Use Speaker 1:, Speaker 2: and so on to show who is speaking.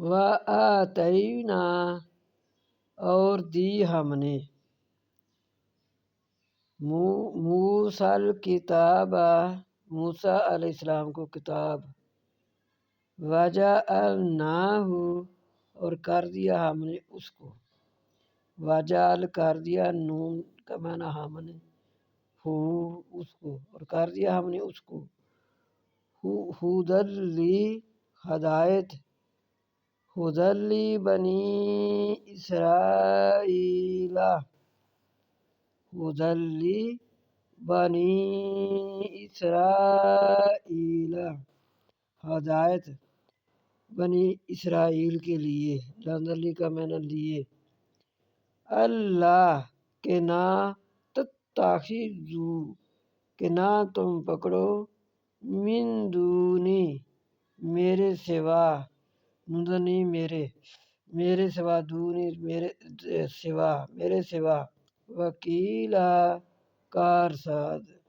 Speaker 1: وآتینا اور دی ہم نے موسیٰ الکتاب موسیٰ علیہ السلام کو کتاب وجعلناہ اور کر دیا ہم نے اس کو وجعل کر دیا نون کا معنی ہم نے ہو اس کو اور کر دیا ہم نے اس کو ہدی لی ہدایت ہدی لی بنی اسرائیل ہدی لی بنی اسرائیل ہدایت بنی اسرائیل کے لیے لی کا معنی لیے اللہ کہ نہ تتخذو کہ نہ تم پکڑو من دونی میرے سوا نندنی میرے سوا دونی میرے سوا وکیلا کارساد